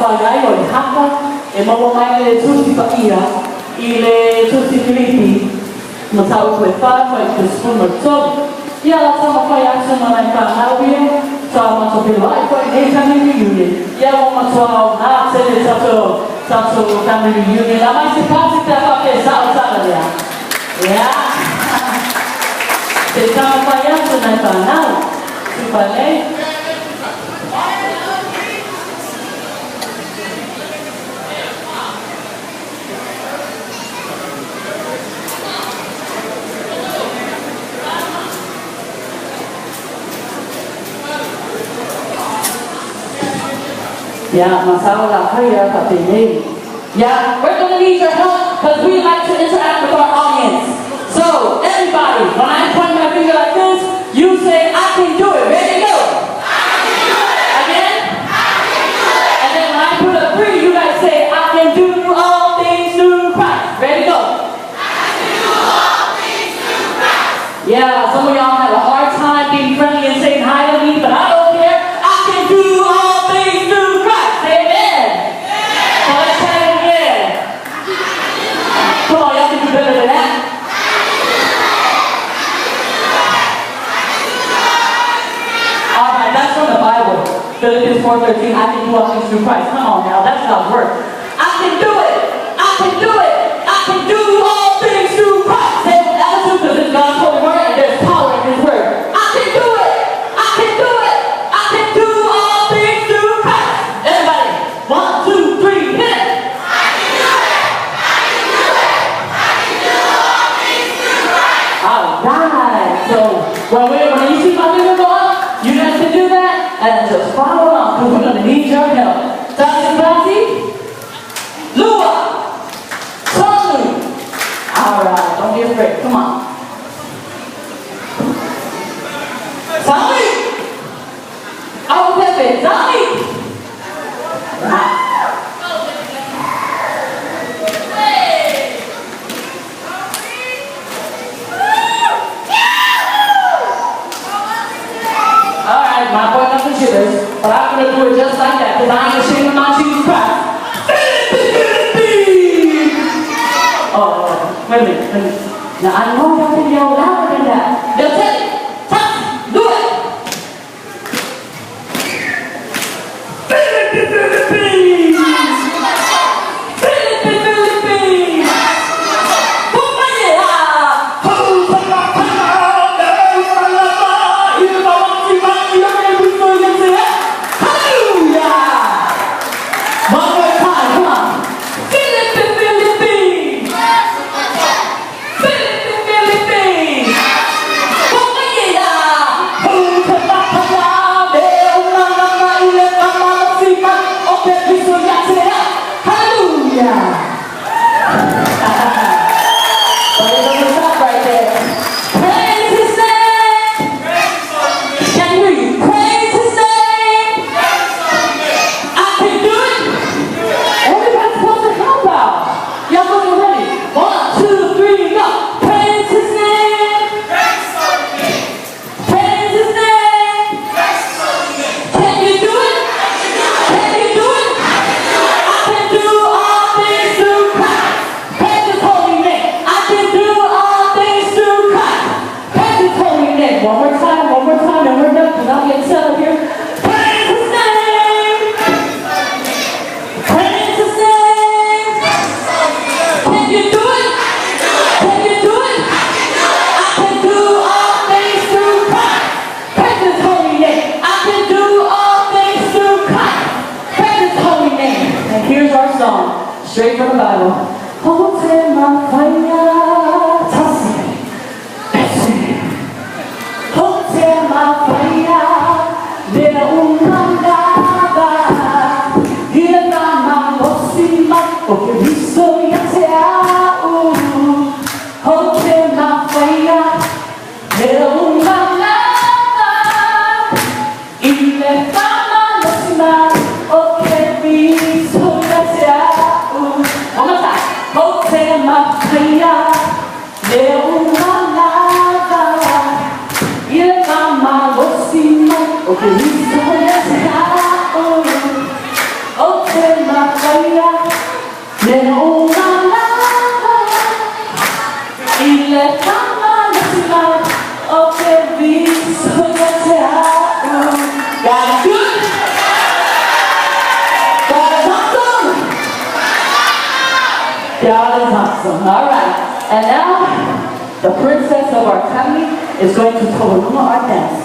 Fagay o haka e mawamay le tusi pa iya ile tusi Filipi matau kwe fa kwe kusun mertog ia la sama fa ya sama na ka nawia sama to bilai kwe ne family reunion ia mo matau na se tato family reunion la mai se pasi ta fa ke sa ya ya se sama fa ya sama na ka now supale. Yeah, masalah kaya katanya. Yeah, we're gonna need your help because we like to interact with our audience. So everybody, when I point my finger like this, you say, "I can do it." Ready, go. I can do it. Again. I can do it. And then when I put a 3, you guys say, "I can do all things through Christ." Ready, go. I can do all things through Christ. Yeah, some of y'all have a hard time being friendly and saying hi to me, but I don't care. I can do all things through Christ. Amen. So let's try it again. Come on, y'all can do better than that. All right, that's from the Bible. Philippians 4:13. I can do all things through Christ. Come on now, that's not work. I can do it. I can do it. I can do all things through Christ. Say what attitude, because it's God's holy word and there's power in His word. I can do it. I can do it. I can do all things through Christ. Everybody, 1, 2, 3, hit it. I can do it. I can do it. I can do all things through Christ. All right. So when you see my finger go up, you guys can do that and just follow along because we're gonna need your help. Dr. Clancy, Lua, Tommy. All right. Don't be afraid. Come on. Tommy. Oh, Pepe, Tommy! Alright, my boy got the shivers, but I'm gonna do it just like that, because I ain't ashamed of my Jesus Christ. Oh, wait a minute. Now I know y'all can yell louder than that. Just hit it. Do it. Straight from the Bible. Hotel fire, Hotel fire, there umandaba, here na mosima, okay, we so yao. Hotel fire, there umandaba, ile fama mosima, okay, we so yao. One more time. Hotel fire. God is good. God is awesome. God is awesome. All right. And now, the princess of our family is going to perform our dance.